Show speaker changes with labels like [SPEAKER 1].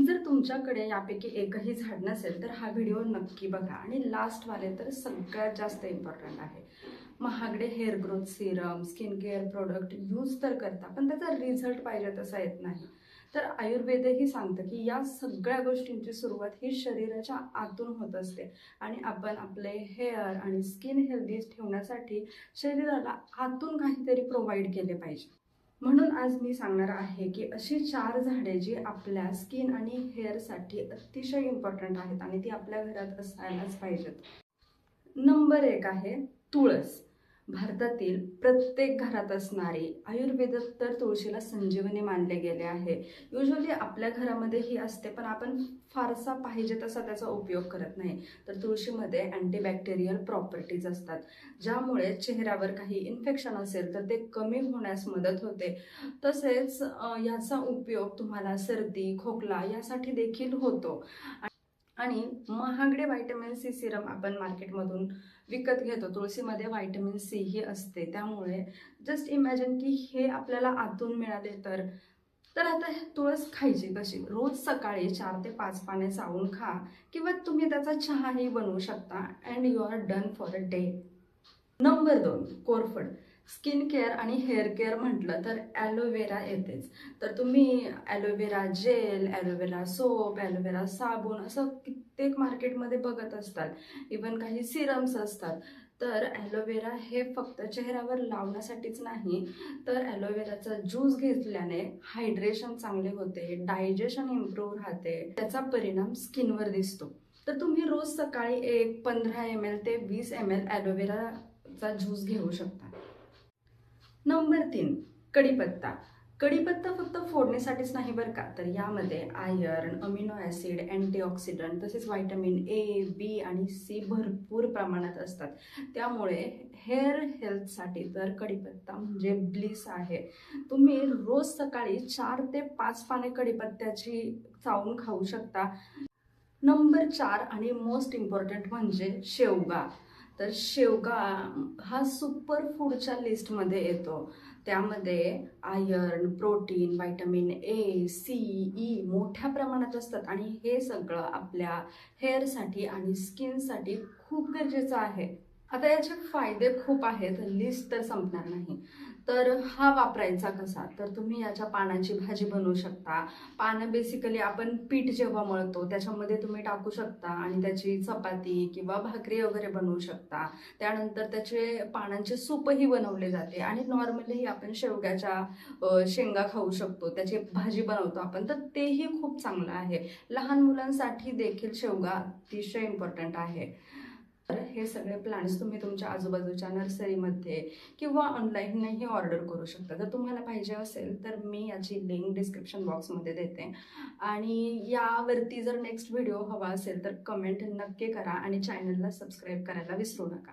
[SPEAKER 1] जर तुमच्याकडे यापैकी एकही झाड नसेल तर हा व्हिडिओ नक्की बघा आणि लास्ट वाले तर सगळ्यात जास्त इम्पॉर्टंट आहे। महागडे hair growth Serum skin care product use तर करता पण त्याचा रिझल्ट पाहिजे तसा येत नाही। तर आयुर्वेदही सांगतं की या सगळ्या गोष्टींची सुरुवात ही शरीराच्या आतून होत असते आणि आपण आपले हेअर आणि स्किन हेल्दी ठेवण्यासाठी शरीराला आतून काहीतरी प्रोव्हाइड केले पाहिजे। म्हणून आज मी सांगणार आहे की अशी 4 झाडे जी आपल्या स्किन आणि हेअरसाठी अतिशय इम्पॉर्टंट आहेत आणि ती आपल्या घरात असायलाच पाहिजेत। नंबर 1 आहे तुळस। भारतातील प्रत्येक घरात असणारी, आयुर्वेदात तर तुळशीला संजीवनी मानले गेले आहे। युजुअली आपल्या घरामध्ये ही असते पण आपण फारसा पाहिजे तसा त्याचा उपयोग करत नाही। तर तुळशीमध्ये अँटीबॅक्टेरियल प्रॉपर्टीज असतात ज्यामुळे चेहऱ्यावर काही इन्फेक्शन असेल तर ते कमी होण्यास मदत होते। तसेच याचा उपयोग तुम्हाला सर्दी खोकला यासाठी देखील होतो। आणि महागडे व्हिटॅमिन सी सिरम आपण मार्केटमधून विकत घेतो, तुळशीमध्ये व्हिटॅमिन सी ही असते, त्यामुळे जस्ट इमॅजिन की हे आपल्याला आतून मिळाले तर आता तुळस खायची कशी? रोज सकाळी 4 ते 5 पाने चावून खा किंवा तुम्ही त्याचा चहाही बनवू शकता and you are done for a day. Number 2 कोरफड। स्किन केअर आणि हेअर केअर म्हटलं तर ॲलोवेरा येतेच। तर तुम्ही aloe vera gel, aloe vera soap, aloe vera साबण असं कित्येक मार्केटमध्ये बघत असतात। इवन काही सिरम्स असतात। तर ॲलोवेरा हे फक्त चेहऱ्यावर लावण्यासाठीच नाही तर ॲलोवेराचा ज्यूस घेतल्याने हायड्रेशन चांगले होते, डायजेशन इम्प्रूव्ह राहते, त्याचा परिणाम स्किनवर दिसतो। तर तुम्ही रोज सकाळी 15 ml ते 20 ml ॲलोवेराचा ज्यूस घेऊ शकता। नंबर 3 कढीपत्ता। कढीपत्ता फक्त फोडणीसाठीच नाही बरं का, तर यामध्ये आयर्न, अमिनो ॲसिड, अँटीऑक्सिडंट तसेच व्हिटॅमिन ए, बी आणि सी भरपूर प्रमाणात असतात। त्यामुळे हेअर हेल्थसाठी तर कढीपत्ता म्हणजे ब्लिस आहे। तुम्ही रोज सकाळी 4 ते 5 पाने कढीपत्त्याची चावून खाऊ शकता। नंबर 4 आणि मोस्ट इम्पॉर्टंट म्हणजे शेवगा। तर शेवगा हा सुपर फूडच्या लिस्टमध्ये येतो। त्यामध्ये iron, protein, vitamin A, C, E मोठ्या प्रमाणात असतात आणि हे सगळं आपल्या हेअरसाठी आणि स्किनसाठी खूप गरजेचं आहे। आता याचे फायदे खूप आहेत, लिस्ट तर संपणार नाही। तर हा वापरायचा कसा? तर तुम्ही याच्या पानाची भाजी बनवू शकता। पानं बेसिकली आपण पीठ जेव्हा मळतो त्याच्यामध्ये तुम्ही टाकू शकता आणि त्याची चपाती किंवा भाकरी वगैरे बनवू शकता। त्यानंतर त्याचे पानांचे सूपही बनवले जाते आणि नॉर्मली आपण शेवग्याच्या शेंगा खाऊ शकतो, त्याची भाजी बनवतो आपण, तर तेही खूप चांगलं आहे। लहान मुलांसाठी देखील शेवगा अतिशय इम्पॉर्टंट आहे। तर हे सगळे प्लांट्स तुम्ही तुमच्या आजूबाजूच्या नर्सरीमध्ये किंवा ऑनलाईनही ऑर्डर करू शकता। जर तुम्हाला पाहिजे असेल तर मी याची लिंक डिस्क्रिप्शन बॉक्समध्ये देते आणि यावरती जर नेक्स्ट व्हिडिओ हवा असेल तर कमेंट नक्की करा आणि चॅनलला सबस्क्राईब करायला विसरू नका।